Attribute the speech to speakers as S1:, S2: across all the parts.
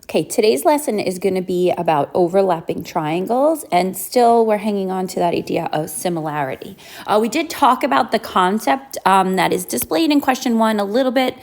S1: Okay, today's lesson is going to be about overlapping triangles, and still we're hanging on to that idea of similarity. We did talk about the concept that is displayed in question 1 a little bit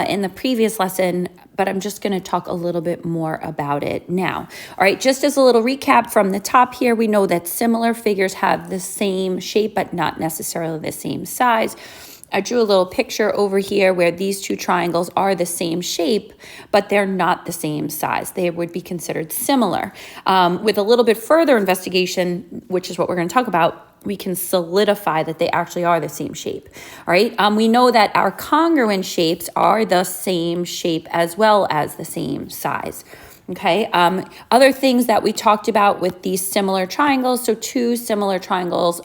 S1: in the previous lesson, but I'm just going to talk a little bit more about it now. All right, just as a little recap from the top here, we know that similar figures have the same shape, but not necessarily the same size. I drew a little picture over here where these two triangles are the same shape, but they're not the same size. They would be considered similar. With a little bit further investigation, which is what we're going to talk about, we can solidify that they actually are the same shape. All right. We know that our congruent shapes are the same shape as well as the same size. Okay. Other things that we talked about with these similar triangles. So two similar triangles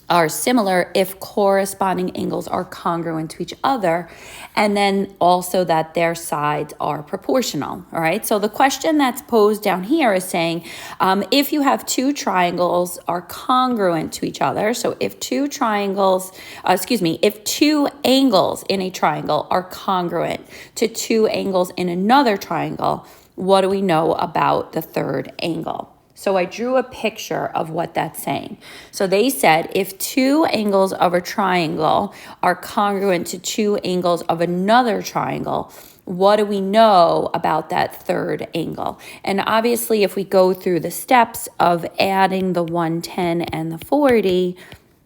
S1: are similar if corresponding angles are congruent to each other, and then also that their sides are proportional. All right, so the question that's posed down here is saying if you have two triangles are congruent to each other, so if two triangles, if two angles in a triangle are congruent to two angles in another triangle, what do we know about the third angle? So I drew a picture of what that's saying. So they said if two angles of a triangle are congruent to two angles of another triangle, what do we know about that third angle? And obviously, if we go through the steps of adding the 110 and the 40,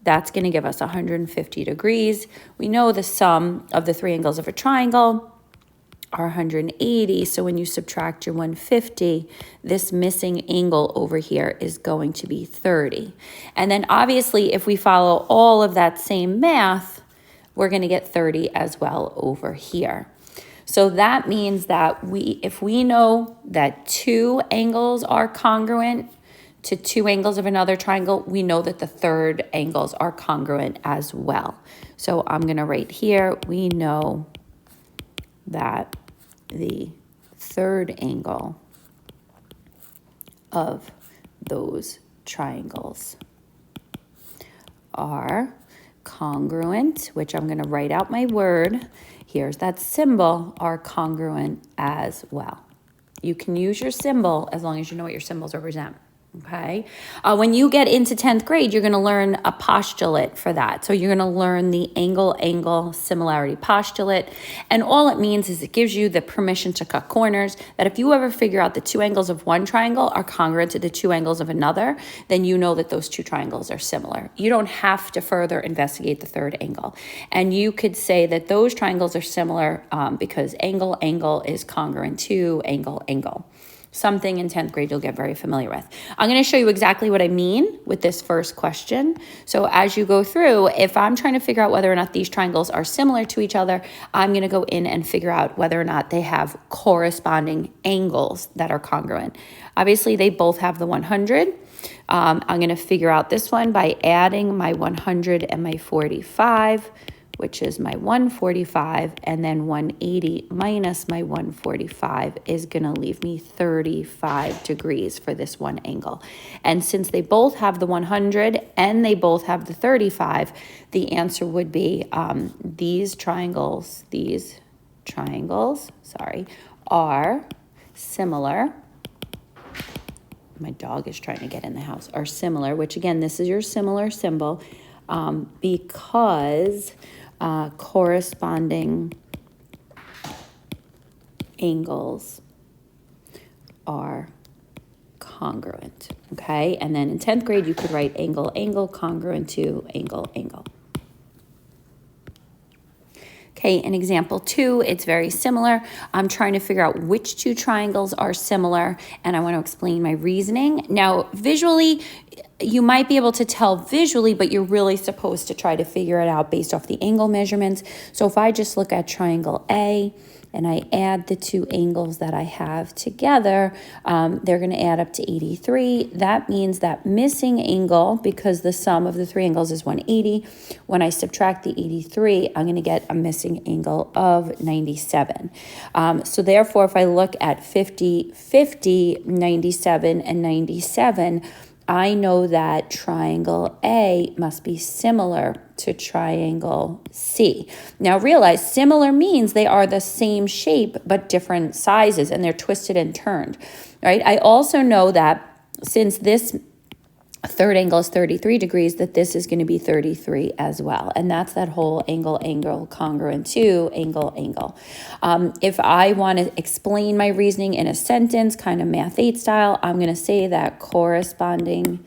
S1: that's going to give us 150 degrees. We know the sum of the three angles of a triangle are 180, so when you subtract your 150, this missing angle over here is going to be 30. And then obviously, if we follow all of that same math, we're going to get 30 as well over here. So that means that if we know that two angles are congruent to two angles of another triangle, we know that the third angles are congruent as well. So I'm going to write here, we know that the third angle of those triangles are congruent, which I'm going to write out my word. Here's that symbol, are congruent as well. You can use your symbol as long as you know what your symbols represent. Okay. When you get into 10th grade, you're going to learn a postulate for that. So you're going to learn the angle-angle similarity postulate. And all it means is it gives you the permission to cut corners, that if you ever figure out the two angles of one triangle are congruent to the two angles of another, then you know that those two triangles are similar. You don't have to further investigate the third angle. And you could say that those triangles are similar because angle-angle is congruent to angle-angle. Something in 10th grade you'll get very familiar with. I'm going to show you exactly what I mean with this first question. So as you go through, if I'm trying to figure out whether or not these triangles are similar to each other, I'm going to go in and figure out whether or not they have corresponding angles that are congruent. Obviously, they both have the 100. I'm going to figure out this one by adding my 100 and my 45, which is my 145, and then 180 minus my 145 is going to leave me 35 degrees for this one angle. And since they both have the 100 and they both have the 35, the answer would be these triangles, are similar. My dog is trying to get in the house, are similar, which again, this is your similar symbol because corresponding angles are congruent, okay? And then in 10th grade, you could write angle, angle, congruent to angle, angle. Okay, in example 2, it's very similar. I'm trying to figure out which two triangles are similar, and I want to explain my reasoning. Now, visually, you might be able to tell visually, but you're really supposed to try to figure it out based off the angle measurements. So if I just look at triangle A and I add the two angles that I have together, they're going to add up to 83. That means that missing angle, because the sum of the three angles is 180, when I subtract the 83, I'm going to get a missing angle of 97. So therefore, if I look at 50, 50, 97, and 97, I know that triangle A must be similar to triangle C. Now realize similar means they are the same shape but different sizes, and they're twisted and turned, right? I also know that since this third angle is 33 degrees, that this is going to be 33 as well. And that's that whole angle, angle, congruent to, angle, angle. If I want to explain my reasoning in a sentence, kind of Math 8 style, I'm going to say that corresponding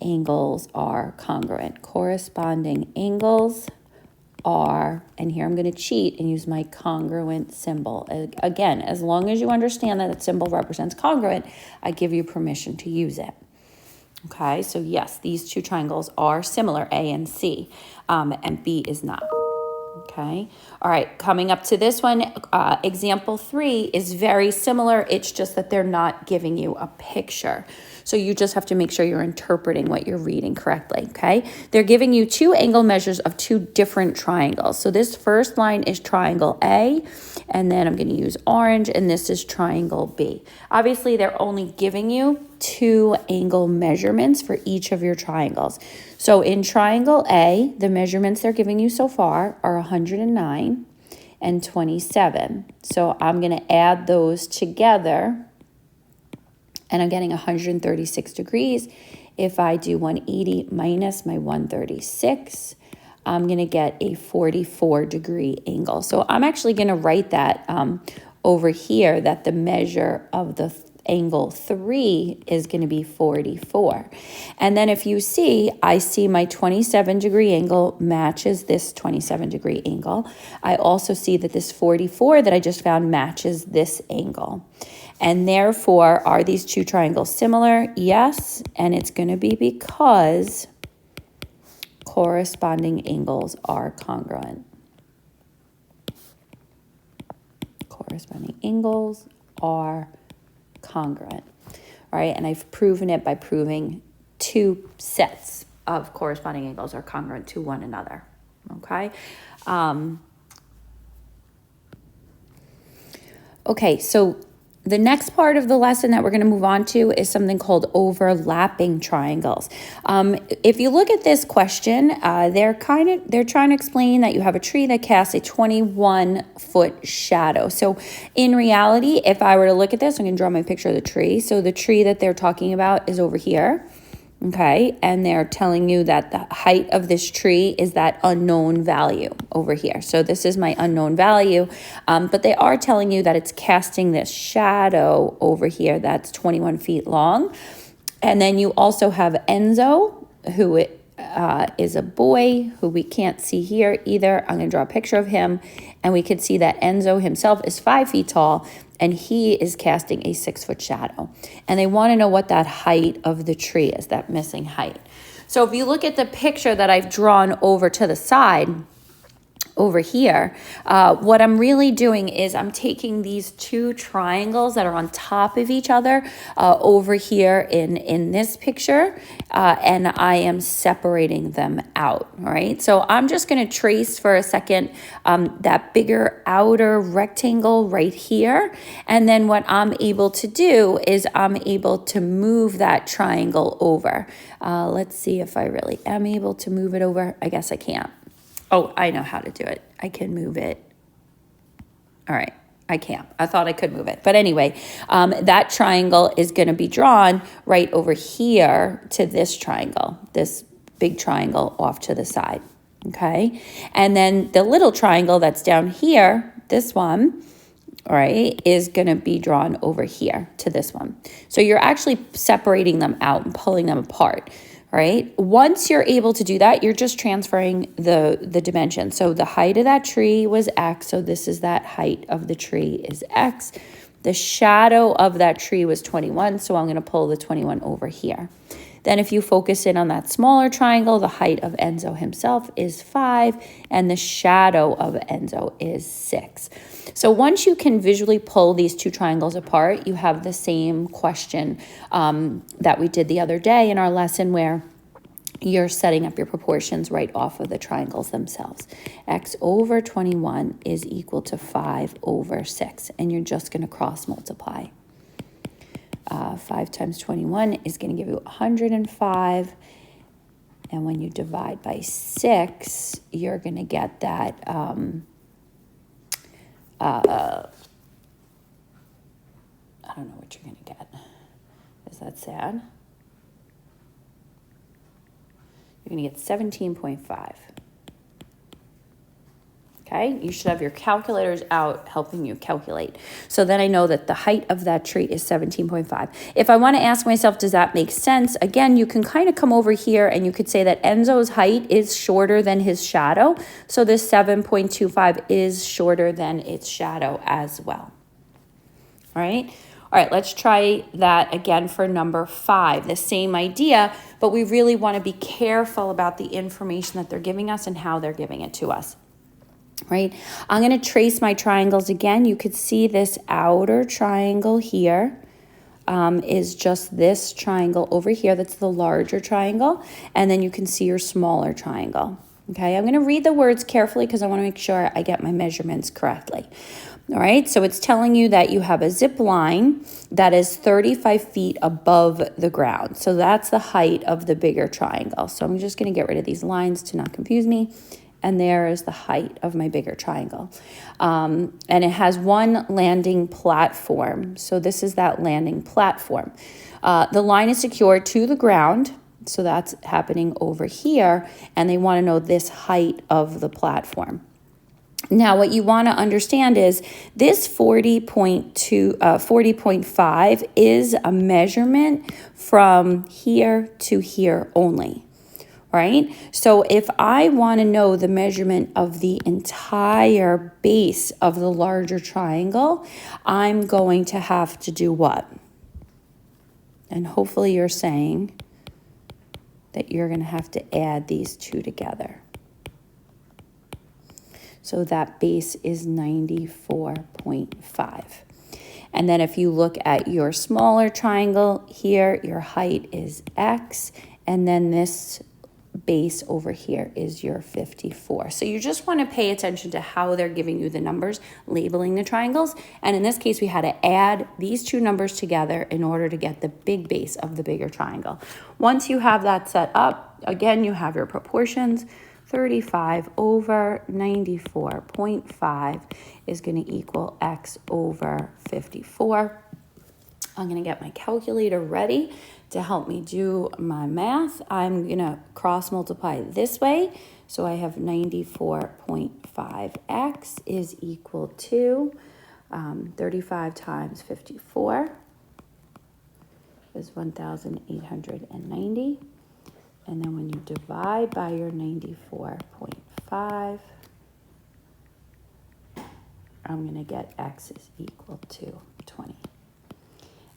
S1: angles are congruent. Corresponding angles are, and here I'm going to cheat and use my congruent symbol. Again, as long as you understand that that symbol represents congruent, I give you permission to use it. Okay, so yes, these two triangles are similar, A and C, and B is not. Okay, all right, coming up to this one, example 3 is very similar. It's just that they're not giving you a picture. So you just have to make sure you're interpreting what you're reading correctly, okay? They're giving you two angle measures of two different triangles. So this first line is triangle A, and then I'm going to use orange, and this is triangle B. Obviously, they're only giving you two angle measurements for each of your triangles. So in triangle A, the measurements they're giving you so far are 109 and 27. So I'm going to add those together, and I'm getting 136 degrees. If I do 180 minus my 136, I'm going to get a 44 degree angle. So I'm actually going to write that over here, that the measure of the angle 3 is going to be 44. And then if you see, I see my 27 degree angle matches this 27 degree angle. I also see that this 44 that I just found matches this angle. And therefore, are these two triangles similar? Yes, and it's going to be because corresponding angles are congruent. Corresponding angles are congruent. All right, and I've proven it by proving two sets of corresponding angles are congruent to one another. Okay. Okay, so the next part of the lesson that we're going to move on to is something called overlapping triangles. If you look at this question, they're trying to explain that you have a tree that casts a 21-foot shadow. So in reality, if I were to look at this, I'm going to draw my picture of the tree. So the tree that they're talking about is over here. Okay, and they're telling you that the height of this tree is that unknown value over here. So this is my unknown value, but they are telling you that it's casting this shadow over here that's 21 feet long. And then you also have Enzo, who is a boy who we can't see here either. I'm going to draw a picture of him, and we can see that Enzo himself is 5 feet tall, and he is casting a 6-foot shadow. And they want to know what that height of the tree is, that missing height. So if you look at the picture that I've drawn over to the side, over here, what I'm really doing is I'm taking these two triangles that are on top of each other over here in this picture, and I am separating them out, all right? So I'm just going to trace for a second that bigger outer rectangle right here, and then what I'm able to do is I'm able to move that triangle over. Let's see if I really am able to move it over. I guess I can't. Oh, I know how to do it. I can move it. All right, I can't. I thought I could move it. But anyway, that triangle is going to be drawn right over here to this triangle, this big triangle off to the side, okay? And then the little triangle that's down here, this one, all right, is going to be drawn over here to this one. So you're actually separating them out and pulling them apart. Right? Once you're able to do that, you're just transferring the dimension. So the height of that tree was X, so this is that height of the tree is X. The shadow of that tree was 21, so I'm going to pull the 21 over here. Then if you focus in on that smaller triangle, the height of Enzo himself is 5, and the shadow of Enzo is 6. So once you can visually pull these two triangles apart, you have the same question that we did the other day in our lesson, where you're setting up your proportions right off of the triangles themselves. X over 21 is equal to 5 over 6, and you're just going to cross multiply. 5 times 21 is going to give you 105. And when you divide by 6, you're going to get that, I don't know what you're going to get. Is that sad? You're going to get 17.5. Okay, you should have your calculators out helping you calculate. So then I know that the height of that tree is 17.5. If I want to ask myself, does that make sense? Again, you can kind of come over here and you could say that Enzo's height is shorter than his shadow. So this 7.25 is shorter than its shadow as well. All right. All right, let's try that again for number 5. The same idea, but we really want to be careful about the information that they're giving us and how they're giving it to us. Right? I'm going to trace my triangles again. You could see this outer triangle here is just this triangle over here. That's the larger triangle. And then you can see your smaller triangle. Okay, I'm going to read the words carefully because I want to make sure I get my measurements correctly. All right, so it's telling you that you have a zip line that is 35 feet above the ground. So that's the height of the bigger triangle. So I'm just going to get rid of these lines to not confuse me. And there is the height of my bigger triangle. And it has one landing platform. So this is that landing platform. The line is secured to the ground. So that's happening over here. And they want to know this height of the platform. Now, what you want to understand is this 40.5 is a measurement from here to here only. Right? So if I want to know the measurement of the entire base of the larger triangle, I'm going to have to do what? And hopefully you're saying that you're going to have to add these two together. So that base is 94.5. And then if you look at your smaller triangle here, your height is X, and then this base over here is your 54. So you just want to pay attention to how they're giving you the numbers, labeling the triangles. And in this case, we had to add these two numbers together in order to get the big base of the bigger triangle. Once you have that set up, again, you have your proportions. 35 over 94.5 is going to equal X over 54. I'm going to get my calculator ready to help me do my math. I'm going to cross multiply this way. So I have 94.5x is equal to 35 times 54 is 1,890. And then when you divide by your 94.5, I'm going to get x is equal to 20.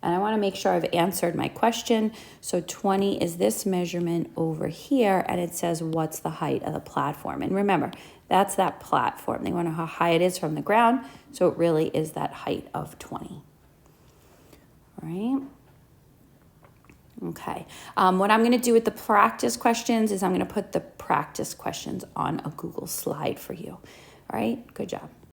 S1: And I want to make sure I've answered my question. So 20 is this measurement over here, and it says what's the height of the platform. And remember, that's that platform. They want to know how high it is from the ground, so it really is that height of 20. All right. Okay. What I'm going to do with the practice questions is I'm going to put the practice questions on a Google slide for you. All right. Good job.